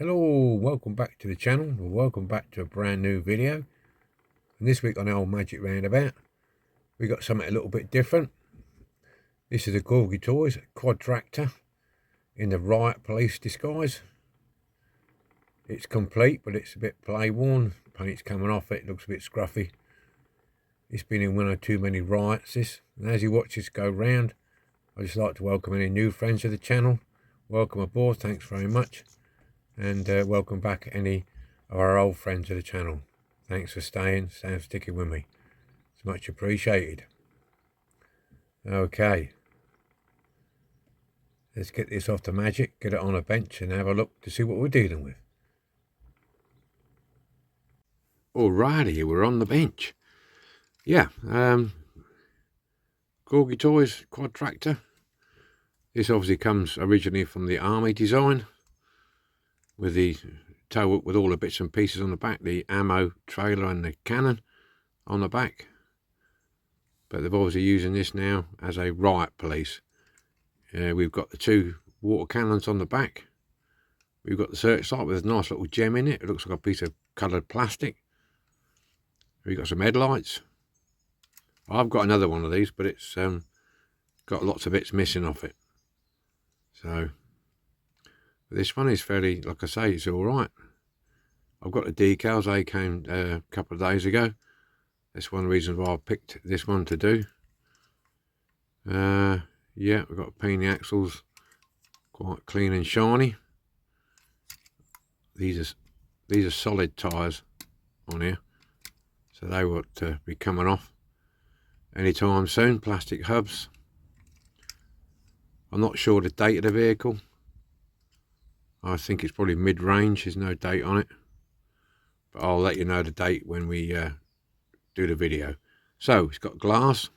Hello, welcome back to the channel, or welcome back to a brand new video. And this week on our Magic Roundabout, we got something a little bit different. This is a Corgi Toys quad tractor in the Riot police disguise. It's complete, but it's a bit play worn. Paint's coming off it, looks a bit scruffy. It's been in one or too many riots, this. And as you watch this go round, I'd just like to welcome any new friends to the channel. Welcome aboard, thanks very much. And welcome back any of our old friends to the channel. Thanks for staying sticking with me. It's much appreciated. Okay. Let's get this off the Magic, get it on a bench and have a look to see what we're dealing with. Alrighty, we're on the bench. Yeah, Corgi Toys quad tractor. This obviously comes originally from the Army design, with the tow up with all the bits and pieces on the back, the ammo trailer and the cannon on the back. But they're obviously using this now as a Riot police. We've got the two water cannons on the back. We've got the searchlight with a nice little gem in it. It looks like a piece of coloured plastic. We've got some headlights. I've got another one of these, but it's got lots of bits missing off it. So this one is fairly, like I say, it's all right. I've got the decals. They came a couple of days ago. That's one of the reasons why I picked this one to do. Yeah, we've got to paint the axles quite clean and shiny. These are solid tyres on here, so they won't be coming off anytime soon. Plastic hubs. I'm not sure the date of the vehicle. I think it's probably mid-range. There's no date on it, but I'll let you know the date when we do the video. So it's got glass.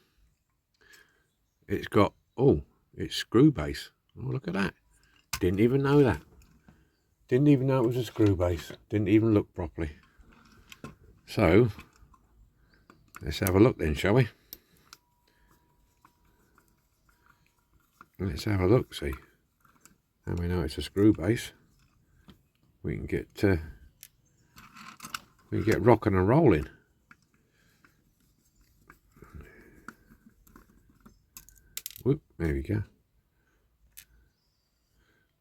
It's got, it's screw base. Oh, look at that. Didn't even know that. Didn't even know it was a screw base. Didn't even look properly. So let's have a look then, shall we? Let's have a look, see. And we know it's a screw base. We can get rocking and rolling. Whoop, there we go.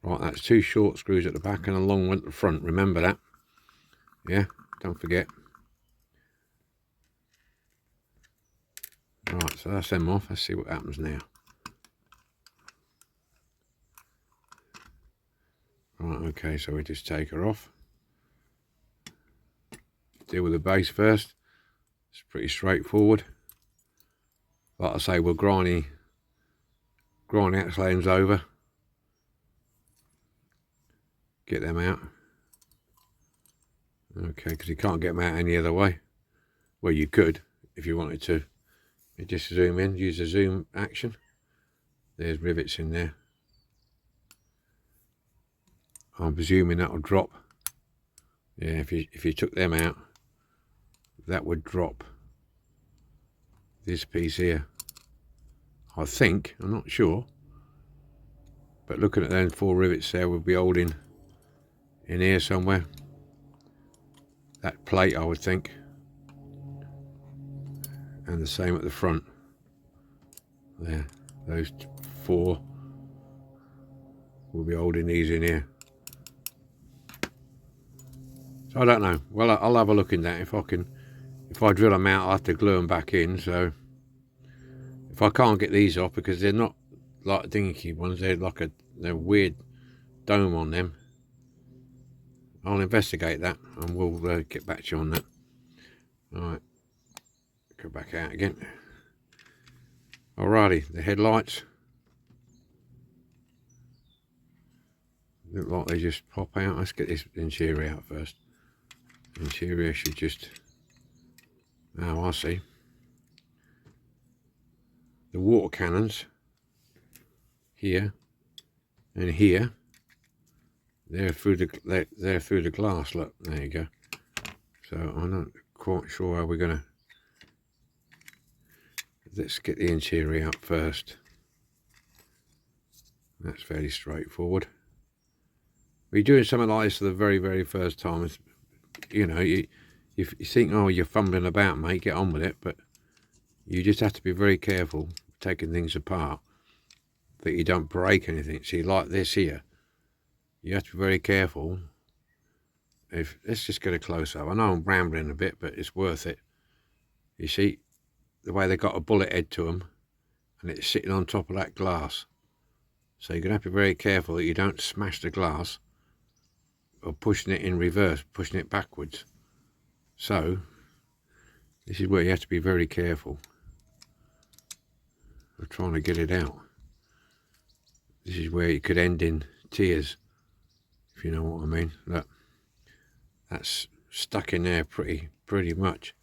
Right, that's two short screws at the back and a long one at the front. Remember that. Yeah, don't forget. Right, so that's them off. Let's see what happens now. Right, okay, so we just take her off. Deal with the base first. It's pretty straightforward. Like I say, we'll grind the axle ends over. Get them out. Okay, because you can't get them out any other way. Well, you could if you wanted to. You just zoom in, use the zoom action. There's rivets in there. I'm presuming that'll drop. Yeah, if you took them out, that would drop this piece here. I think, I'm not sure, but looking at those 4 rivets there, we'll be holding in here somewhere. That plate, I would think, and the same at the front. There, those 4 will be holding these in here. So I don't know. Well, I'll have a look in that. If I drill them out, I'll have to glue them back in. So if I can't get these off, because they're not like dinky ones, they're like they're weird dome on them, I'll investigate that and we'll get back to you on that. All right, go back out again. Alrighty, the headlights look like they just pop out. Let's get this interior out first. Interior should just, oh, I see. The water cannons here and here, they're through the glass. Look, there you go. So I'm not quite sure how we're gonna. Let's get the interior out first. That's fairly straightforward. When you're doing something like this for the very first time, it's, you know, you think, oh, you're fumbling about, mate, get on with it, but you just have to be very careful taking things apart that you don't break anything. See, like this here, you have to be very careful. Let's just get a close-up. I know I'm rambling a bit, but it's worth it. You see the way they got a bullet head to them, and it's sitting on top of that glass. So you're going to have to be very careful that you don't smash the glass or pushing it in reverse, pushing it backwards. So this is where you have to be very careful of trying to get it out. This is where it could end in tears, if you know what I mean. Look, that's stuck in there pretty much.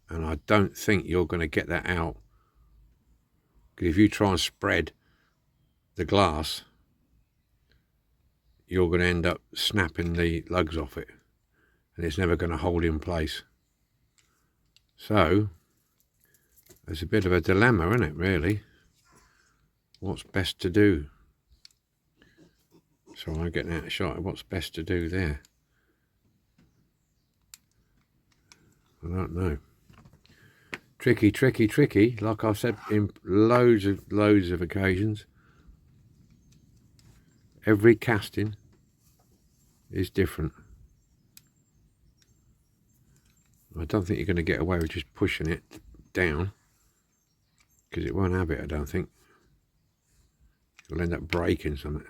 And I don't think you're going to get that out. Because if you try and spread the glass, you're going to end up snapping the lugs off it. And it's never going to hold in place. So, there's a bit of a dilemma, isn't it, really? What's best to do? So I'm getting out of shot. What's best to do there? I don't know. Tricky. Like I've said in loads of occasions. Every casting is different. I don't think you're going to get away with just pushing it down, because it won't have it, I don't think. You'll end up breaking something.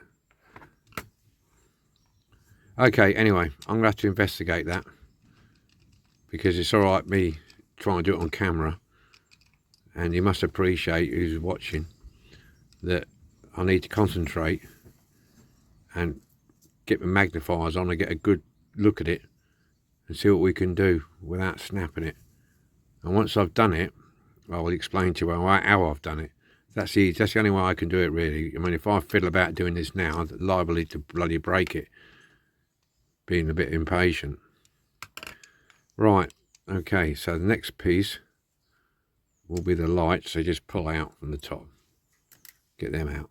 Okay, anyway, I'm going to have to investigate that, because it's alright me trying to do it on camera, and you must appreciate, who's watching, that I need to concentrate and get my magnifiers on and get a good look at it and see what we can do without snapping it. And once I've done it, I will explain to you how I've done it. That's the only way I can do it, really. I mean, if I fiddle about doing this now, I'm liable to bloody break it, being a bit impatient. Right, okay, so the next piece will be the lights. So just pull out from the top, get them out.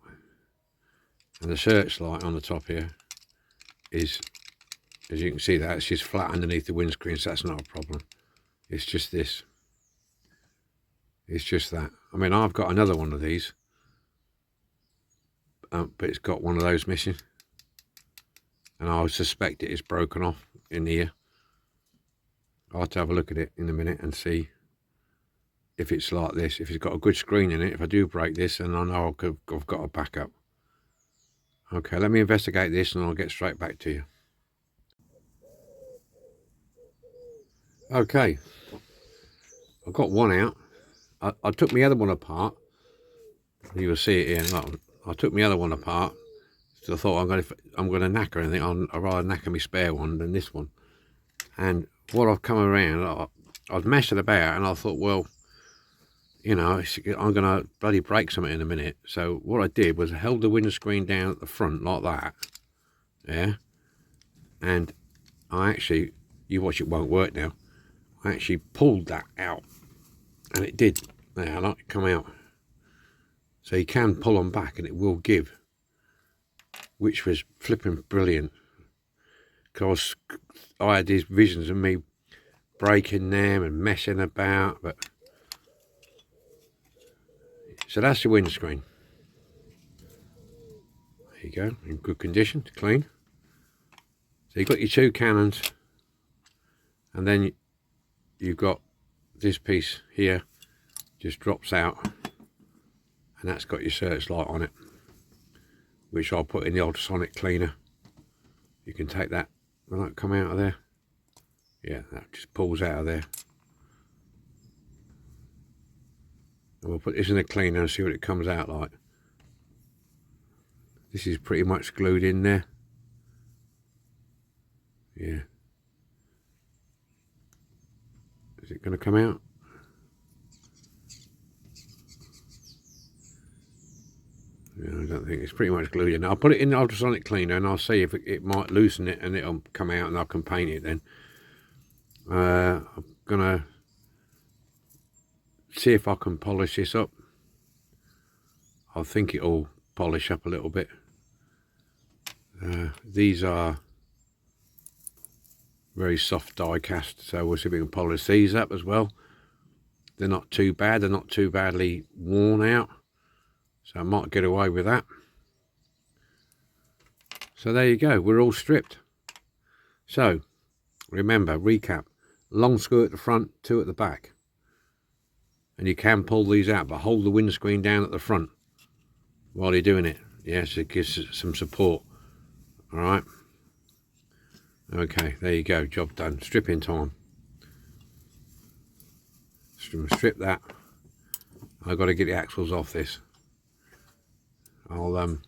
And the searchlight on the top here is, as you can see, that it's just flat underneath the windscreen, so that's not a problem. It's just this. It's just that. I mean, I've got another one of these, but it's got one of those missing, and I would suspect it is broken off in here. I'll have to have a look at it in a minute and see if it's like this. If it's got a good screen in it, if I do break this, and I know I've got a backup. Okay, let me investigate this and I'll get straight back to you. Okay, I've got one out. I took my other one apart. You will see it here. Look, I took my other one apart. So I thought I'm going to knacker anything. I'd rather knacker my spare one than this one. And what I've come around, I've messed it about, and I thought, well, you know, I'm going to bloody break something in a minute. So what I did was I held the windscreen down at the front like that. Yeah. And I actually, you watch, it won't work now. I actually pulled that out, and it did. There, like it come out. So you can pull them back and it will give, which was flipping brilliant. Because I had these visions of me breaking them and messing about, but so that's the windscreen. There you go, in good condition, it's clean. So you've got your two cannons, and then you've got this piece here, just drops out, and that's got your searchlight on it, which I'll put in the ultrasonic cleaner. You can take that, will that come out of there? Yeah, that just pulls out of there. And we'll put this in the cleaner and see what it comes out like. This is pretty much glued in there. Yeah. Is it going to come out? Yeah, I don't think it's pretty much glued in. I'll put it in the ultrasonic cleaner and I'll see if it might loosen it, and it'll come out, and I can paint it then. I'm gonna see if I can polish this up. I think it'll polish up a little bit. These are very soft die cast, so we'll see if we can polish these up as well. They're not too bad, they're not too badly worn out, so I might get away with that. So there you go, we're all stripped. So remember, recap, long screw at the front, 2 at the back, and you can pull these out, but hold the windscreen down at the front while you're doing it. Yes, it gives some support. All right, okay, there you go, job done. Stripping time. Strip that. I've got to get the axles off this. I'll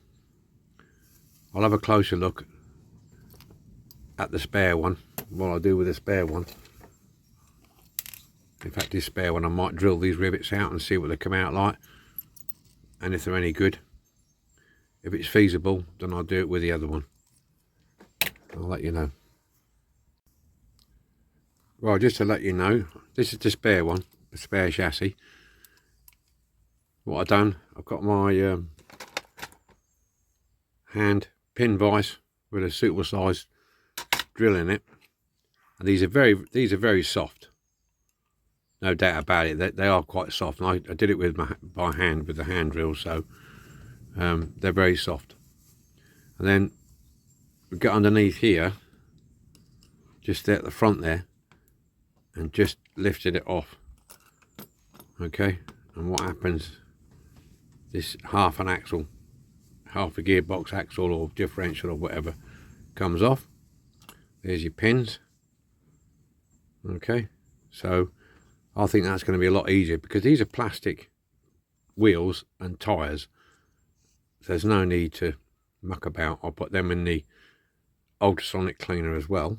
have a closer look at the spare one, what I'll do with the spare one. In fact, this spare one, I might drill these rivets out and see what they come out like, and if they're any good. If it's feasible, then I'll do it with the other one. I'll let you know. Well, just to let you know, this is the spare one, the spare chassis. What I've done, I've got my hand pin vise with a suitable size drill in it, and these are very soft, no doubt about it. They are quite soft, and I did it with by hand with the hand drill, so they're very soft. And then we get underneath here, just there at the front there, and just lifted it off. Okay, and what happens, this half an axle, half a gearbox axle or differential or whatever, comes off. There's your pins. Okay, so I think that's going to be a lot easier, because these are plastic wheels and tyres. There's no need to muck about. I'll put them in the ultrasonic cleaner as well.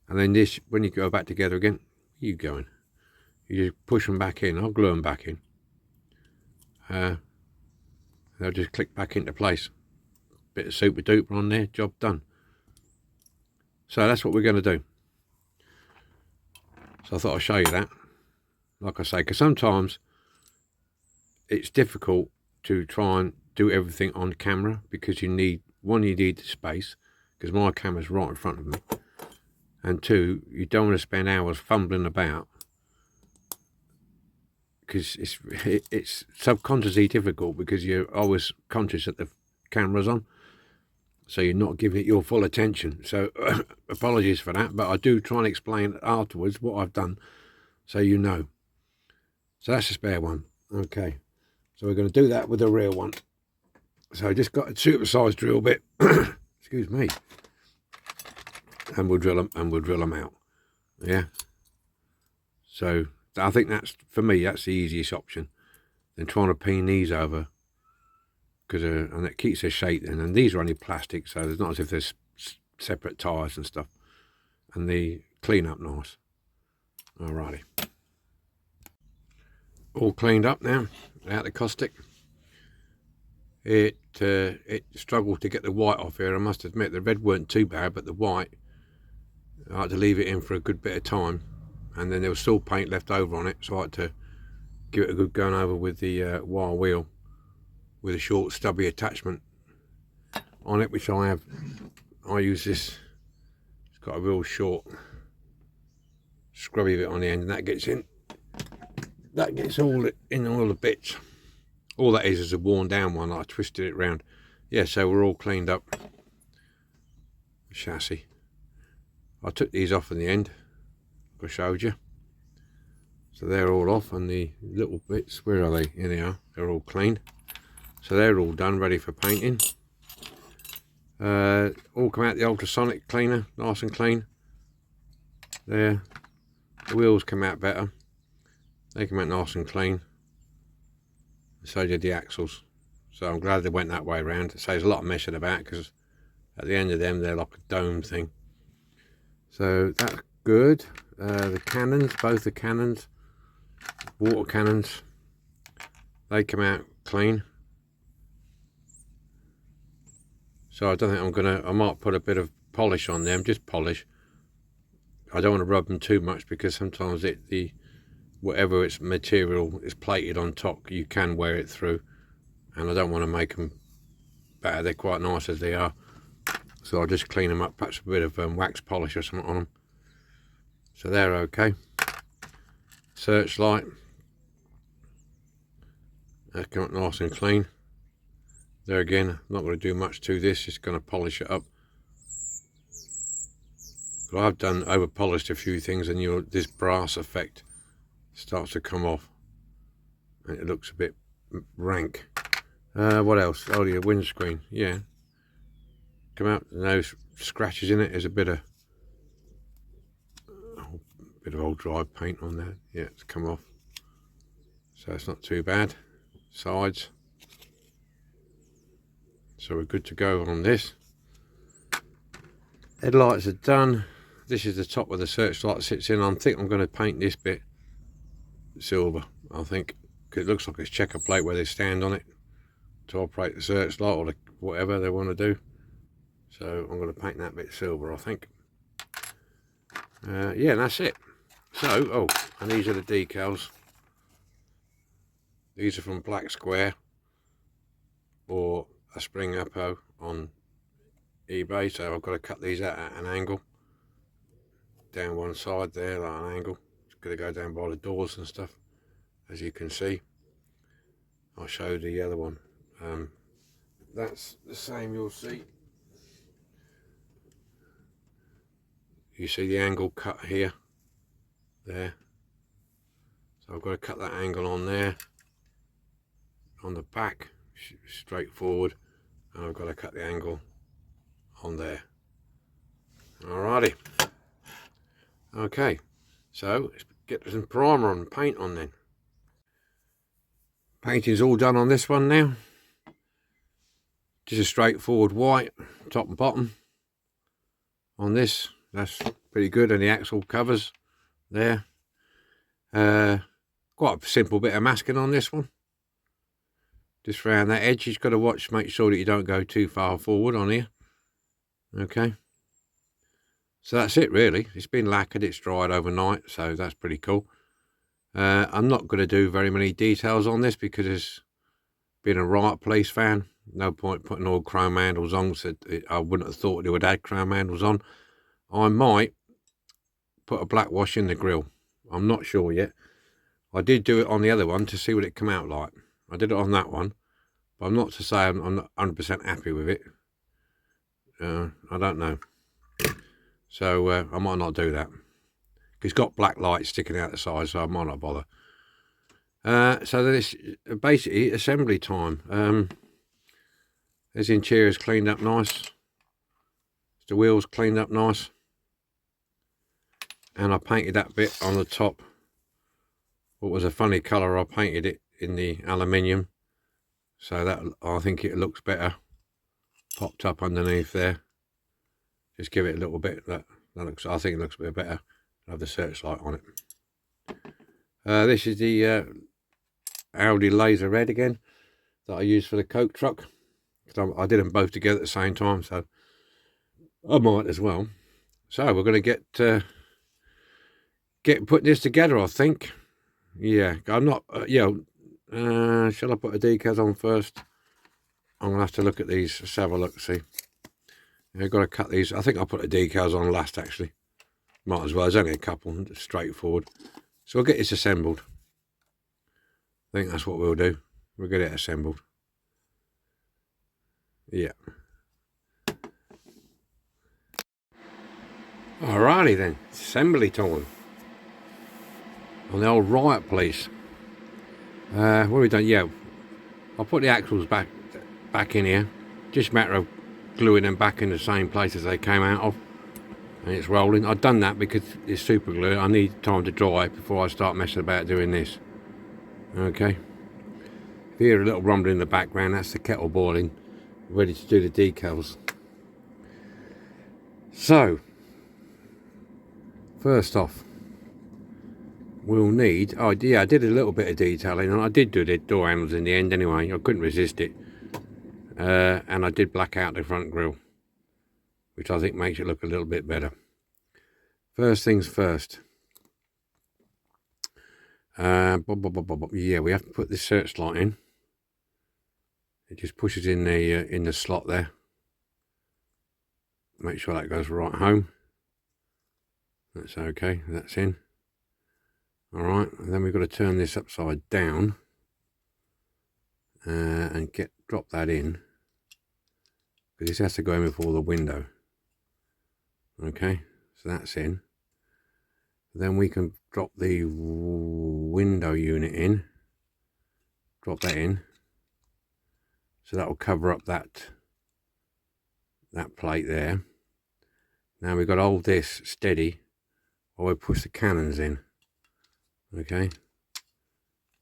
And then this, when you go back together again, where you going? You just push them back in. I'll glue them back in. They'll just click back into place. Bit of super duper on there, job done. So that's what we're going to do. So I thought I'd show you that. Like I say, because sometimes it's difficult to try and do everything on camera, because you need, one, you need the space, because my camera's right in front of me, and two, you don't want to spend hours fumbling about, because it's subconsciously difficult, because you're always conscious that the camera's on, so you're not giving it your full attention. So apologies for that, but I do try and explain afterwards what I've done, so you know. So that's the spare one. Okay, so we're going to do that with the rear one. So I just got a supersized drill bit, excuse me, and we'll drill them out. Yeah, so I think that's, for me, that's the easiest option than trying to pin these over, because and it keeps their shape then, and these are only plastic, so it's not as if there's separate tyres and stuff, and they clean up nice. Alrighty, all cleaned up now, out the caustic. It struggled to get the white off here, I must admit. The red weren't too bad, but the white, I had to leave it in for a good bit of time, and then there was still paint left over on it, so I had to give it a good going over with the wire wheel with a short stubby attachment on it, which I use this. It's got a real short scrubby bit on the end, and that gets all in all the bits. All that is a worn down one. I twisted it round. Yeah, so we're all cleaned up. Chassis. I took these off in the end, like I showed you. So they're all off, and the little bits, where are they? Here they are. They're all cleaned. So they're all done, ready for painting. All come out the ultrasonic cleaner, nice and clean. There. The wheels come out better. They come out nice and clean. So did the axles. So I'm glad they went that way around. It saves a lot of messing about, because at the end of them, they're like a dome thing. So that's good. The cannons, both the cannons, water cannons, they come out clean. So I don't think I might put a bit of polish on them, just polish. I don't want to rub them too much, because sometimes whatever its material is plated on top, you can wear it through, and I don't want to make them better. They're quite nice as they are. So I'll just clean them up, perhaps a bit of wax polish or something on them. So they're okay. Searchlight. That come up nice and clean. There again, I'm not going to do much to this, just going to polish it up. But I've done over polished a few things, and this brass effect starts to come off, and it looks a bit rank. What else? Oh, the windscreen. Yeah, come out. No scratches in it. There's a bit of old dry paint on there. Yeah, it's come off, so it's not too bad. Sides. So we're good to go on this. Headlights are done. This is the top where the searchlight sits in. I think I'm going to paint this bit silver. I think, because it looks like it's checker plate where they stand on it to operate the searchlight or whatever they want to do. So I'm going to paint that bit silver, I think. Yeah, and that's it. So, oh, and these are the decals. These are from Black Square or a Spring Apo on eBay. So I've got to cut these out at an angle. Down one side there, like an angle. It's going to go down by the doors and stuff, as you can see. I'll show the other one. That's the same, you'll see. You see the angle cut here, there. So I've got to cut that angle on there, on the back, straight forward, and I've got to cut the angle on there. Alrighty. Okay, so let's get some primer and paint on then. Painting's all done on this one now. Just a straightforward white, top and bottom on this. That's pretty good, and the axle covers there. Quite a simple bit of masking on this one. Just around that edge, you've got to watch, make sure that you don't go too far forward on here. Okay. So that's it really. It's been lacquered, it's dried overnight, so that's pretty cool. I'm not going to do very many details on this because it's being a Riot Police fan. No point putting all chrome handles on. So I wouldn't have thought they would add chrome handles on. I might put a black wash in the grille. I'm not sure yet. I did do it on the other one to see what it come out like. I did it on that one, but I'm not to say I'm not 100% happy with it. I don't know. So I might not do that. It's got black lights sticking out the side, so I might not bother. So this basically assembly time. This interior's cleaned up nice. The wheels cleaned up nice. And I painted that bit on the top. What was a funny colour, I painted it in the aluminium. So that, I think it looks better. Popped up underneath there. Just give it a little bit. That looks. I think it looks a bit better. I'll have the searchlight on it. This is the Audi Laser Red again that I used for the Coke truck. I did them both together at the same time, so I might as well. So we're going to get putting this together, I think. Yeah, I'm not. Shall I put the decals on first? I'm gonna have to look at these. Let's have a look. See. I've got to cut these. I think I'll put the decals on last, actually. Might as well. There's only a couple, straightforward. So we'll get this assembled. I think that's what we'll do. We'll get it assembled. Yeah. Alrighty then. Assembly time. On the old Riot Police. What have we done? Yeah. I'll put the axles back in here. Just a matter of gluing them back in the same place as they came out of, and it's rolling. I've done that because it's super glue. I need time to dry it before I start messing about doing this. Okay, if you hear a little rumble in the background, that's the kettle boiling, ready to do the decals. So first off, we'll need, oh yeah, I did a little bit of detailing, and I did do the door handles in the end anyway. I couldn't resist it. And I did black out the front grille, which I think makes it look a little bit better. First things first. Yeah, we have to put this searchlight in. it just pushes in the slot there. Make sure that goes right home. That's okay, that's in. Alright, and then we've got to turn this upside down and drop that in, because this has to go in before the window. Okay, so that's in. Then we can drop the window unit in, drop that in, so that will cover up that plate there. Now we've got to hold this steady while we push the cannons in. Okay,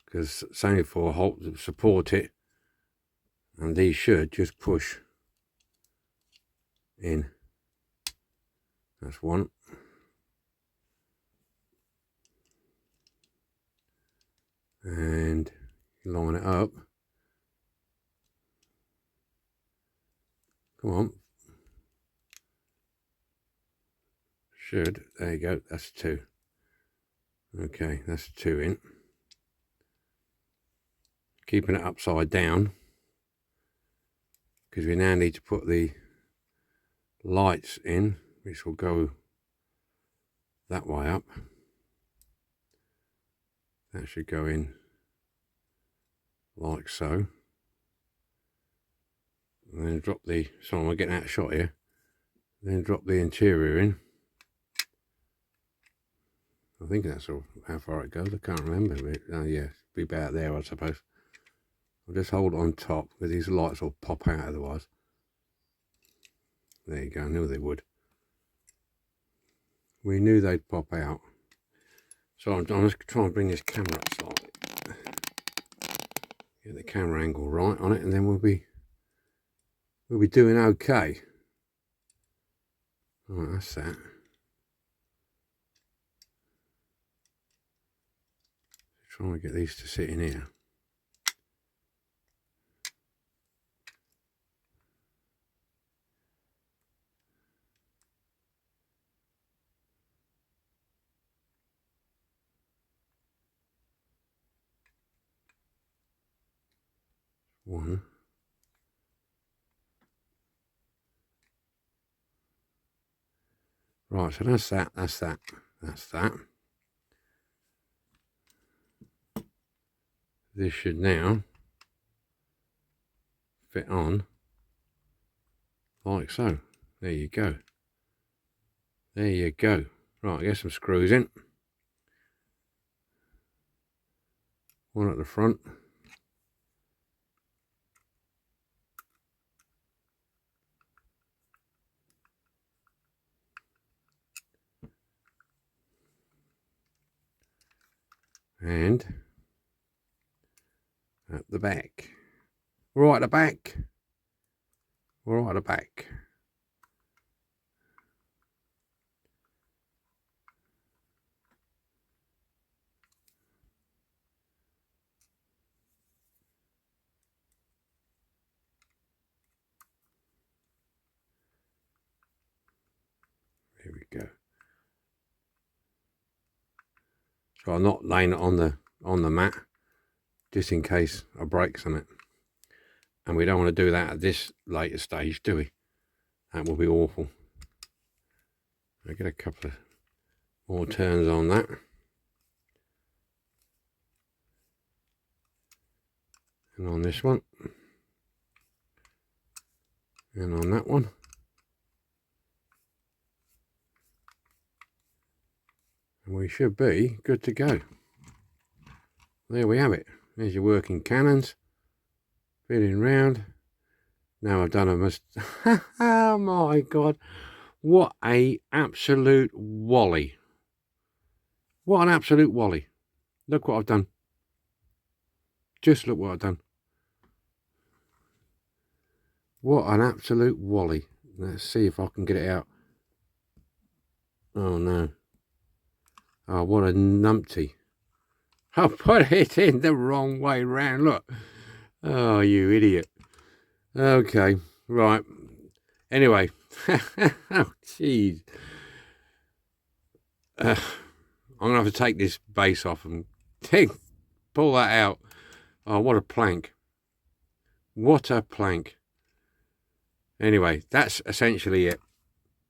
because it's only for support it, and these should just push in. That's one. And line it up. Come on. Should. There you go. That's two. Okay, that's two in. Keeping it upside down, because we now need to put the lights in, which will go that way up. That should go in like so. And then drop the, sorry, I'm getting out of shot here. Then drop the interior in. I think that's all, how far it goes. I can't remember. Oh yeah, be about there, I suppose. I'll just hold it on top, because these lights will pop out otherwise. There you go, I knew they would. We knew they'd pop out. So I'm just trying to bring this camera up slightly. Get the camera angle right on it, and then we'll be doing okay. Alright, that's that. Trying to get these to sit in here. One. Right, so that's that, that's that, that's that. This should now fit on like so. There you go. There you go. Right, get some screws in. One at the front. And at the back. Right at the back. Right at the back. There we go. So I'm not laying it on the mat, just in case I break something. And we don't want to do that at this later stage, do we? That will be awful. I get a couple of more turns on that. And on this one. And on that one. And we should be good to go. There we have it. There's your working cannons. Feeling round. Now I've done a mistake. Oh my God. What a absolute wally. What an absolute wally. Look what I've done. Just look what I've done. What an absolute wally. Let's see if I can get it out. Oh no. Oh, what a numpty. I put it in the wrong way round. Look. Oh, you idiot. Okay, right. Anyway. Oh, jeez. I'm going to have to take this base off and pull that out. Oh, what a plank. What a plank. Anyway, that's essentially it.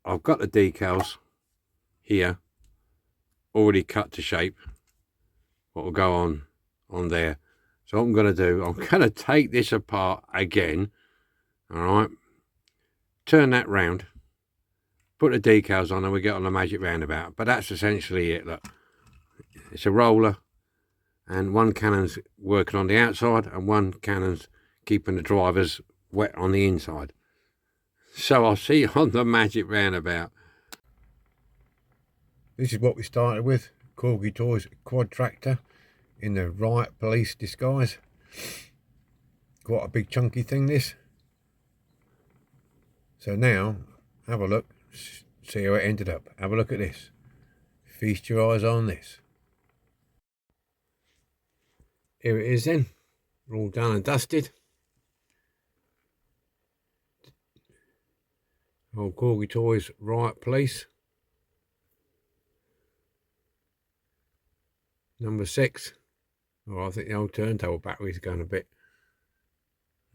I've got the decals here already cut to shape. What will go on there. So what I'm going to do, I'm going to take this apart again. All right. Turn that round. Put the decals on and we get on the magic roundabout. But that's essentially it. Look, it's a roller and one cannon's working on the outside and one cannon's keeping the drivers wet on the inside. So I'll see you on the magic roundabout. This is what we started with. Corgi Toys quad tractor in the Riot police disguise. Quite a big chunky thing this. So now, have a look, see how it ended up. Have a look at this. Feast your eyes on this. Here it is then, all done and dusted. Old Corgi Toys Riot Police. Number 6. Oh, I think the old turntable battery's going a bit.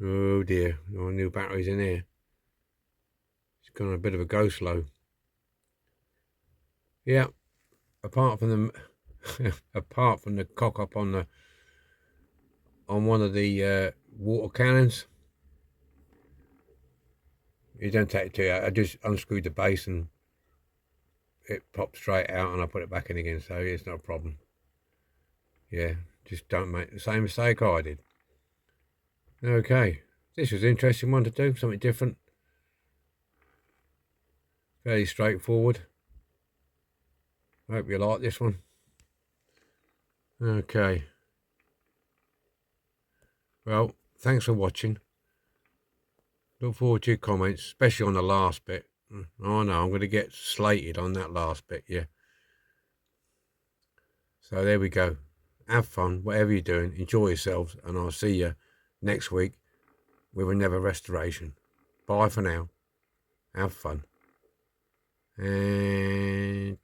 Oh dear, no new batteries in here. It's gone a bit of a go slow. Yeah, apart from the apart from the cock up on one of the water cannons. You don't take it to you. I just unscrewed the base and it popped straight out and I put it back in again, so it's not a problem. Yeah, just don't make the same mistake I did. Okay, this was an interesting one to do, something different. Fairly straightforward. I hope you like this one. Okay. Well, thanks for watching. Look forward to your comments, especially on the last bit. Oh no, I'm going to get slated on that last bit, yeah. So there we go. Have fun, whatever you're doing. Enjoy yourselves, and I'll see you next week with another restoration. Bye for now. Have fun. And